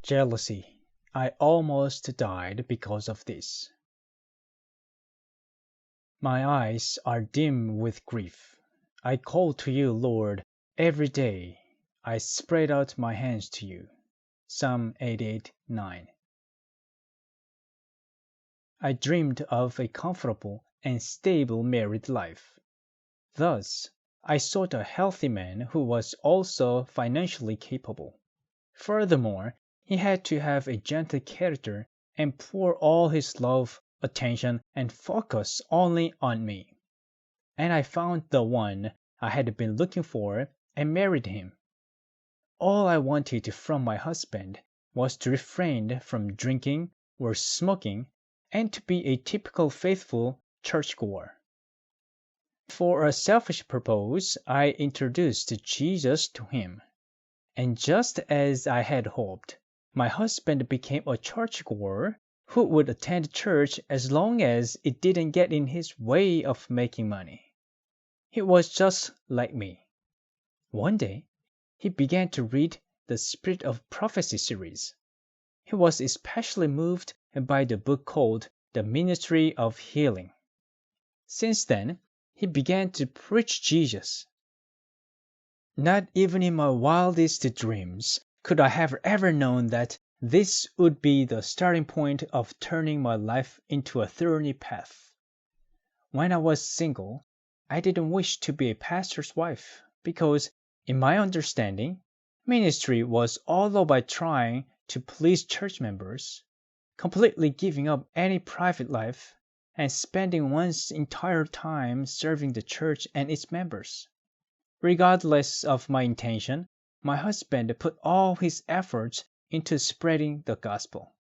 Jealousy. I almost died because of this. My eyes are dim with grief. I call to you, Lord, every day. I spread out my hands to you. Psalm 88:9. I dreamed of a comfortable and stable married life. Thus, I sought a healthy man who was also financially capable. Furthermore, he had to have a gentle character and pour all his love, attention, and focus only on me. And I found the one I had been looking for and married him. All I wanted from my husband was to refrain from drinking or smoking and to be a typical faithful churchgoer. For a selfish purpose, I introduced Jesus to him. And just as I had hoped, my husband became a churchgoer who would attend church as long as it didn't get in his way of making money. He was just like me. One day, he began to read the Spirit of Prophecy series. He was especially moved by the book called The Ministry of Healing. Since then, he began to preach Jesus. Not even in my wildest dreams could I have ever known that this would be the starting point of turning my life into a thorny path. When I was single, I didn't wish to be a pastor's wife because, in my understanding, ministry was all about trying to please church members, completely giving up any private life, and spending one's entire time serving the church and its members. Regardless of my intention, my husband put all his efforts into spreading the gospel.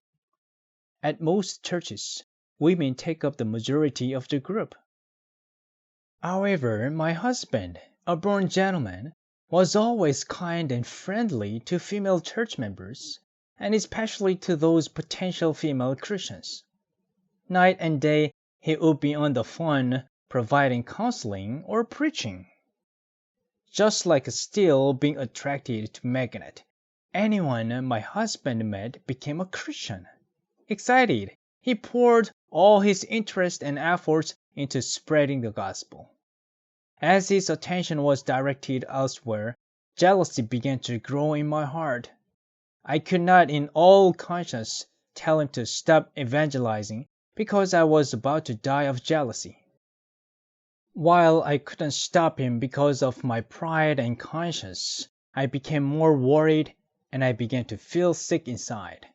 At most churches, women take up the majority of the group. However, my husband, a born gentleman, was always kind and friendly to female church members, and especially to those potential female Christians. Night and day, he would be on the phone providing counseling or preaching. Just like steel being attracted to magnet, anyone my husband met became a Christian. Excited, he poured all his interest and efforts into spreading the gospel. As his attention was directed elsewhere, jealousy began to grow in my heart. I could not in all conscience tell him to stop evangelizing because I was about to die of jealousy. While I couldn't stop him because of my pride and conscience, I became more worried and I began to feel sick inside.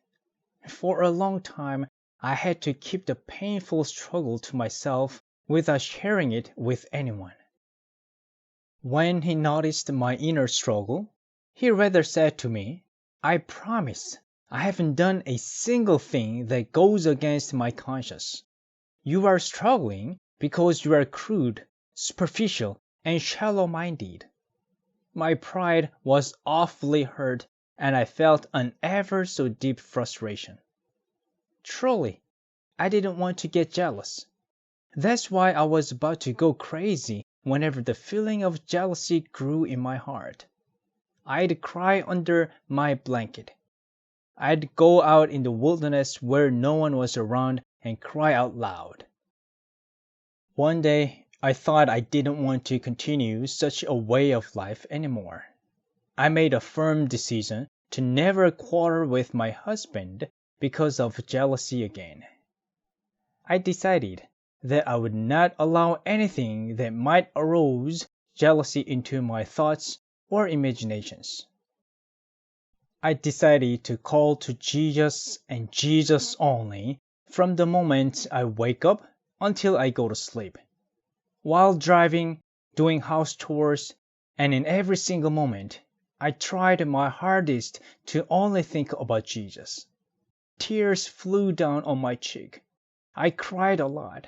For a long time, I had to keep the painful struggle to myself without sharing it with anyone. When he noticed my inner struggle, he rather said to me, "I promise I haven't done a single thing that goes against my conscience. You are struggling because you are crude, superficial, and shallow-minded." My pride was awfully hurt, and I felt an ever so deep frustration. Truly, I didn't want to get jealous. That's why I was about to go crazy whenever the feeling of jealousy grew in my heart. I'd cry under my blanket. I'd go out in the wilderness where no one was around and cry out loud. One day, I thought I didn't want to continue such a way of life anymore. I made a firm decision to never quarrel with my husband because of jealousy again. I decided that I would not allow anything that might arouse jealousy into my thoughts or imaginations. I decided to call to Jesus and Jesus only from the moment I wake up until I go to sleep. While driving, doing house chores, and in every single moment, I tried my hardest to only think about Jesus. Tears flew down on my cheek. I cried a lot.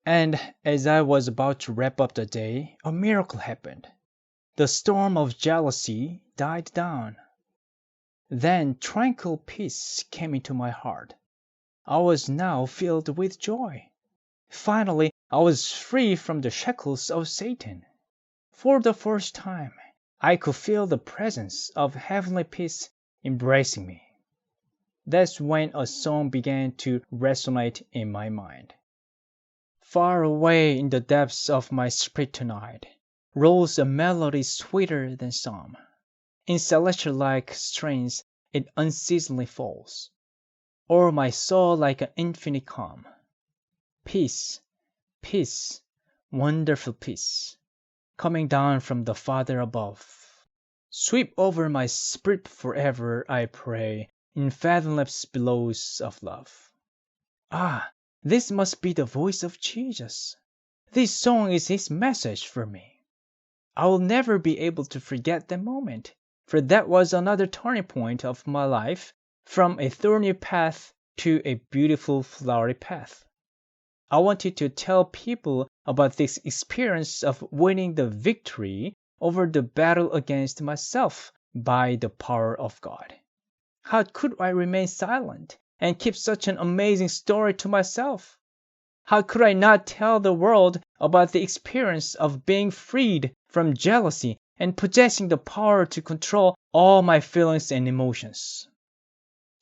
And as I was about to wrap up the day, a miracle happened. The storm of jealousy died down. Then tranquil peace came into my heart. I was now filled with joy. Finally, I was free from the shackles of Satan. For the first time, I could feel the presence of heavenly peace embracing me. That's when a song began to resonate in my mind. Far away in the depths of my spirit tonight rolls a melody sweeter than psalm. In celestial-like strains it unceasingly falls o'er my soul like an infinite calm. Peace, peace, wonderful peace, coming down from the Father above. Sweep over my spirit forever, I pray, in fathomless billows of love. Ah, this must be the voice of Jesus. This song is his message for me. I will never be able to forget that moment, for that was another turning point of my life, from a thorny path to a beautiful flowery path. I wanted to tell people about this experience of winning the victory over the battle against myself by the power of God. How could I remain silent and keep such an amazing story to myself? How could I not tell the world about the experience of being freed from jealousy and possessing the power to control all my feelings and emotions?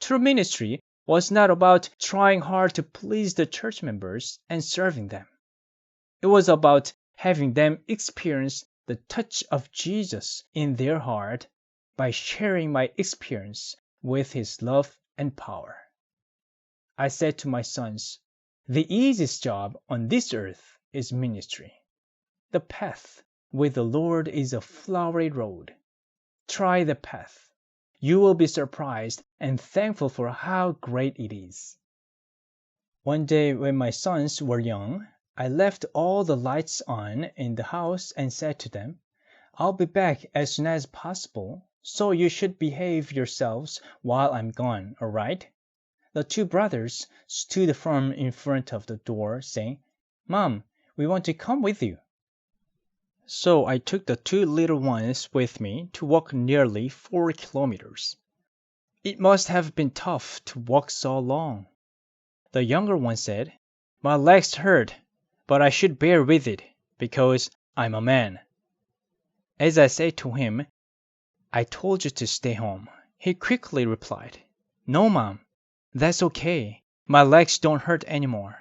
True ministry was not about trying hard to please the church members and serving them. It was about having them experience the touch of Jesus in their heart by sharing my experience with his love and power. I said to my sons, the easiest job on this earth is ministry. The path with the Lord is a flowery road. Try the path. You will be surprised and thankful for how great it is. One day when my sons were young, I left all the lights on in the house and said to them, I'll be back as soon as possible, so you should behave yourselves while I'm gone, all right? The two brothers stood firm in front of the door, saying, Mom, we want to come with you. So I took the two little ones with me to walk nearly 4 kilometers. It must have been tough to walk so long. The younger one said, My legs hurt, but I should bear with it, because I'm a man. As I said to him, I told you to stay home, he quickly replied, No, Mom, that's okay. My legs don't hurt anymore.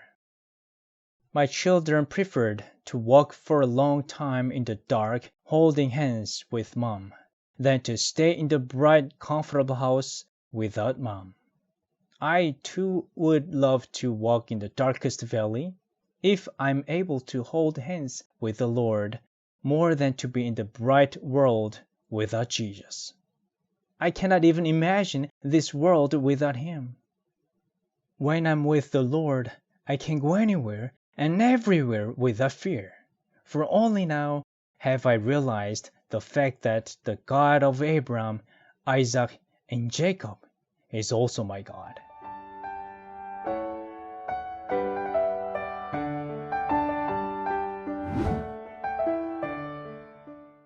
My children preferred to walk for a long time in the dark, holding hands with Mom, than to stay in the bright, comfortable house without Mom. I too would love to walk in the darkest valley, if I'm able to hold hands with the Lord, more than to be in the bright world without Jesus. I cannot even imagine this world without him. When I'm with the Lord, I can go anywhere and everywhere without fear, for only now have I realized the fact that the God of Abraham, Isaac, and Jacob is also my God.